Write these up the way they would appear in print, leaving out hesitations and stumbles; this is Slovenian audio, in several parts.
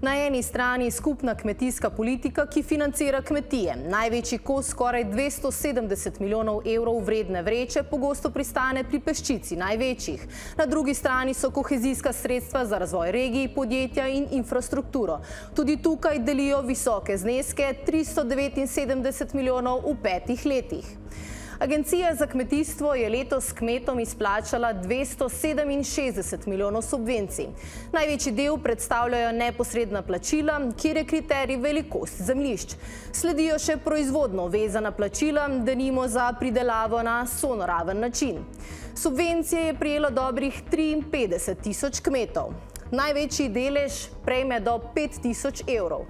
Na eni strani skupna kmetijska politika, ki financira kmetije. Največji kos, skoraj 270 milijonov evrov vredne vreče, pogosto pristane pri peščici največjih. Na drugi strani so kohezijska sredstva za razvoj regij, podjetja in infrastrukturo. Tudi tukaj delijo visoke zneske, 379 milijonov v 5 letih. Agencija za kmetijstvo je letos kmetom izplačala 267 milijonov subvencij. Največji del predstavljajo neposredna plačila, kjer je kriterij velikost zemljišč. Sledijo še proizvodno vezana plačila, denimo za pridelavo na sonoraven način. Subvencije je prejelo dobrih 53 tisoč kmetov. Največji delež prejme do 5 tisoč evrov.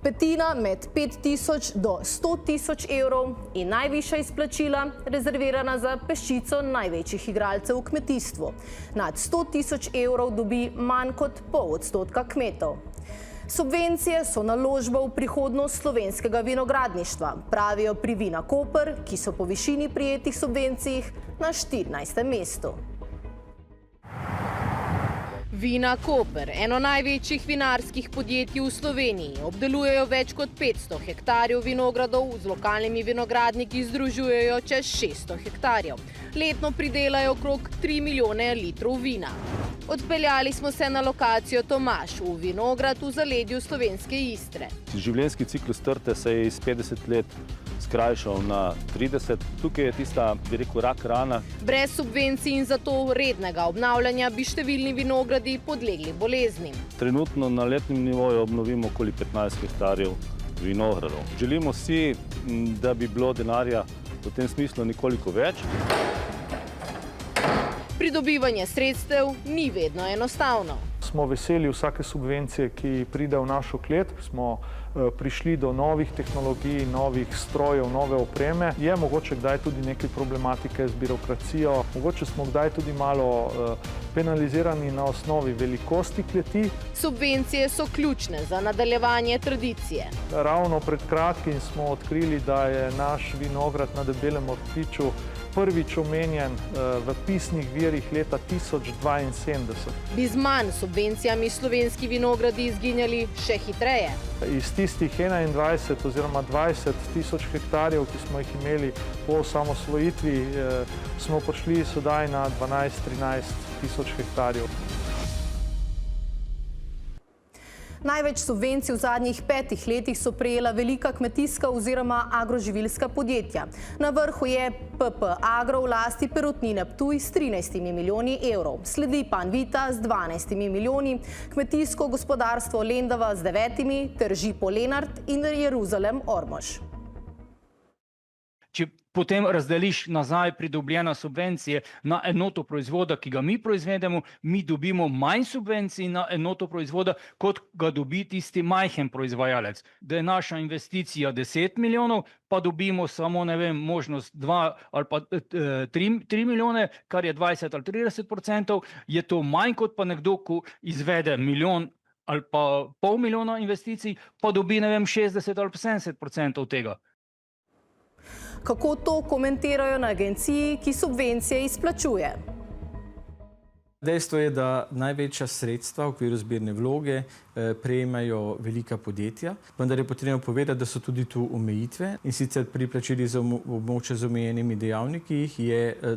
Petina med 5 tisoč do 100 tisoč evrov in najvišja izplačila rezervirana za peščico največjih igralcev v kmetijstvu. Nad 100 tisoč evrov dobi manj kot pol odstotka kmetov. Subvencije so naložba v prihodnost slovenskega vinogradništva, pravijo pri Vina Koper, ki so po višini prejetih subvencij na 14. mestu. Vina Koper, eno največjih vinarskih podjetij v Sloveniji, obdelujejo več kot 500 hektarjev vinogradov, z lokalnimi vinogradniki združujejo čez 600 hektarjev. Letno pridelajo okrog 3 milijone litrov vina. Odpeljali smo se na lokacijo Tomaž v vinograd v zaledju slovenske Istre. Življenjski ciklus trte se je iz 50 let skrajšal na 30. Tukaj je tista, bi rekel, rak rana. Brez subvencij in zato rednega obnavljanja bi številni vinogradi podlegli boleznim. Trenutno na letnem nivoju obnovimo okoli 15 hektarjev vinogradov. Želimo si, da bi bilo denarja v tem smislu nekoliko več. Pridobivanje sredstev ni vedno enostavno. Smo veseli vsake subvencije, ki pride v našo klet. Smo prišli do novih tehnologij, novih strojev, nove opreme. Je mogoče kdaj tudi nekaj problematike z birokracijo. Mogoče smo kdaj tudi malo penalizirani na osnovi velikosti kleti. Subvencije so ključne za nadaljevanje tradicije. Ravno pred kratkim smo odkrili, da je naš vinograd na Debelem Ortiču prvič omenjen v pisnih virih leta 1072. Bi z manj subvencijami slovenski vinogradi izginjali še hitreje? Iz tistih 21 oziroma 20 tisoč hektarjev, ki smo jih imeli po osamosvojitvi, smo prišli sedaj na 12-13 tisoč hektarjev. Največ subvencij v zadnjih 5 letih so prejela velika kmetijska oziroma agroživilska podjetja. Na vrhu je PP Agro v lasti Perutnine Ptuj s 13 milijoni evrov. Sledi Panvita z 12 milijoni, kmetijsko gospodarstvo Lendava z 9 ter Žipo Lenart in Jeruzalem Ormož. Če potem razdeliš nazaj pridobljene subvencije na enoto proizvoda, ki ga mi proizvedemo, mi dobimo manj subvencij na enoto proizvoda, kot ga dobi tisti majhen proizvajalec. Da je naša investicija 10 milijonov, pa dobimo samo, ne vem, možnost 2 ali pa 3 milijone, kar je 20 ali 30%, je to manj kot pa nekdo, ko izvede milijon ali pa pol milijona investicij, pa dobi, ne vem, 60 ali 70% tega. Kako to komentirajo na agenciji, ki subvencije izplačuje? Dejstvo je, da največja sredstva v okviru zbirne vloge prejemajo velika podjetja, vendar je potrebno povedati, da so tudi tu omejitve. In sicer pri plačilih za območje z omejenimi dejavniki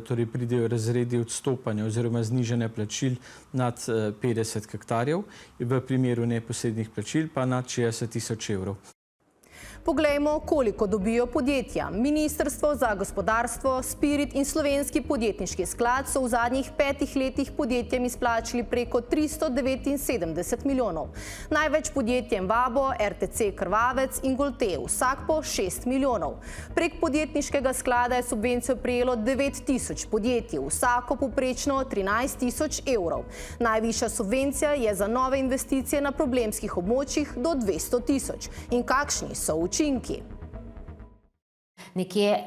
torej pridejo razredi odstopanja oziroma znižanja plačil nad 50 hektarjev, v primeru neposrednih plačil pa nad 60 tisoč evrov. Poglejmo, koliko dobijo podjetja. Ministrstvo za gospodarstvo, Spirit in Slovenski podjetniški sklad so v zadnjih 5 letih podjetjem izplačali preko 379 milijonov. Največ podjetjem Vabo, RTC Krvavec in Golte, vsak po 6 milijonov. Prek podjetniškega sklada je subvencijo prejelo 9 tisoč podjetij, vsako povprečno 13 tisoč evrov. Najvišja subvencija je za nove investicije na problemskih območjih do 200 tisoč. In kakšni so učinki? Nekje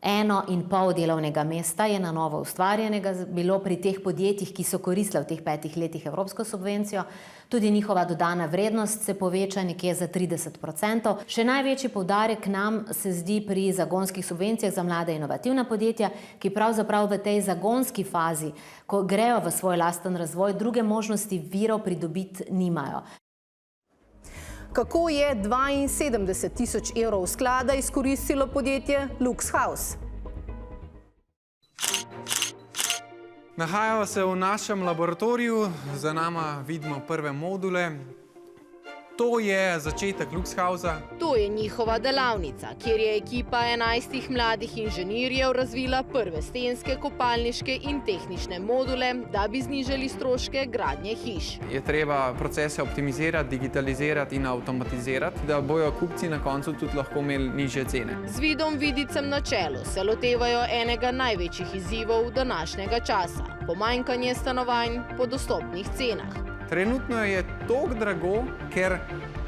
1,5 delovnega mesta je na novo ustvarjenega bilo pri teh podjetjih, ki so koristile v teh 5 letih evropsko subvencijo. Tudi njihova dodana vrednost se poveča nekje za 30%. Še največji poudarek nam se zdi pri zagonskih subvencijah za mlade inovativna podjetja, ki pravzaprav v tej zagonski fazi, ko grejo v svoj lasten razvoj, druge možnosti virov pridobiti nimajo. Kako je 72 tisoč evrov sklada izkoristilo podjetje LuxHouse? Nahajamo se v našem laboratoriju, za nama vidimo prve module. To je začetek LuxHousea. To je njihova delavnica, kjer je ekipa 11 mladih inženirjev razvila prve stenske, kopalniške in tehnične module, da bi znižali stroške gradnje hiš. Je treba procese optimizirati, digitalizirati in avtomatizirati, da bojo kupci na koncu tudi lahko imeli nižje cene. Z Vidom Vidicem na čelu se lotevajo enega največjih izzivov današnjega časa – pomanjkanje stanovanj po dostopnih cenah. Trenutno je toliko drago, ker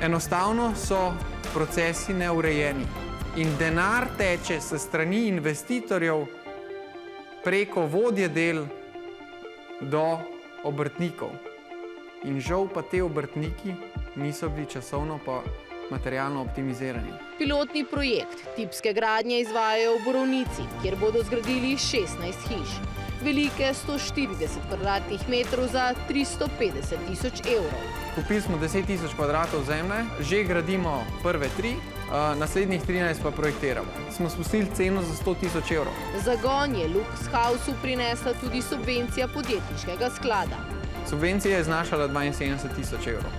enostavno so procesi neurejeni in denar teče s strani investitorjev preko vodje del do obrtnikov. In žal pa te obrtniki niso bili časovno pa materialno optimizirani. Pilotni projekt tipske gradnje izvajajo v Borovnici, kjer bodo zgradili 16 hiš. Velike 140 kvadratnih metrov za 350 tisoč evrov. Kupili smo 10 tisoč kvadratov zemlje, že gradimo prve 3, naslednjih 13 pa projektiramo. Smo spustili ceno za 100 tisoč evrov. Zagon je LuxHouseu prinesla tudi subvencija podjetniškega sklada. Subvencija je znašala 72 tisoč evrov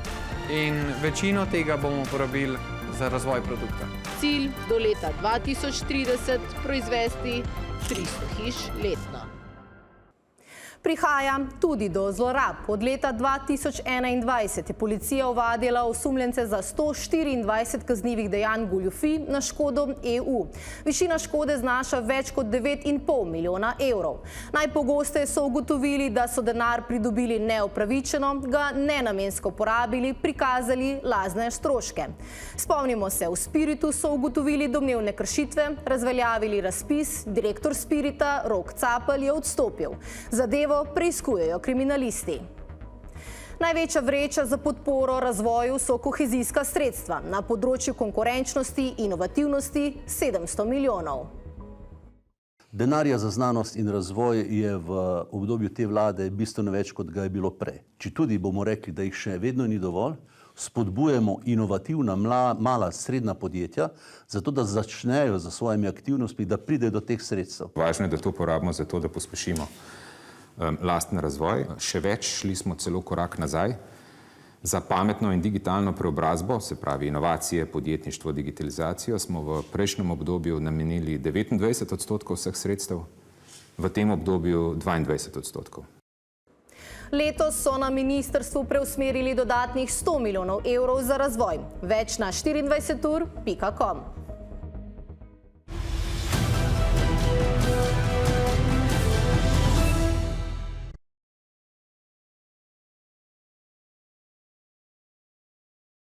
in večino tega bomo porabili za razvoj produkta. Cilj do leta 2030 proizvesti 300 hiš letno. Prihaja tudi do zlorab. Od leta 2021 je policija ovadila osumljence za 124 kaznivih dejanj goljufij na škodo EU. Višina škode znaša več kot 9,5 milijona evrov. Najpogosteje so ugotovili, da so denar pridobili neopravičeno, ga nenamensko porabili, prikazali lazne stroške. Spomnimo se, v Spiritu so ugotovili domnevne kršitve, razveljavili razpis, direktor Spirita Rok Capelj je odstopil. Zadevo preiskujejo kriminalisti. Največja vreča za podporo razvoju so kohezijska sredstva. Na področju konkurenčnosti, inovativnosti 700 milijonov. Denarja za znanost in razvoj je v obdobju te vlade bistveno več, kot ga je bilo prej. Če tudi bomo rekli, da jih še vedno ni dovolj, spodbujemo inovativna, mala, srednja podjetja, zato da začnejo za svojimi aktivnostmi, da pride do teh sredstev. Važno je, da to porabimo za to, da pospešimo lasten razvoj. Še več, šli smo celo korak nazaj za pametno in digitalno preobrazbo, se pravi inovacije, podjetništvo, digitalizacijo, smo v prejšnjem obdobju namenili 29% vseh sredstev, v tem obdobju 22%. Letos so na ministrstvu preusmerili dodatnih 100 milijonov evrov za razvoj. Več na 24ur.com.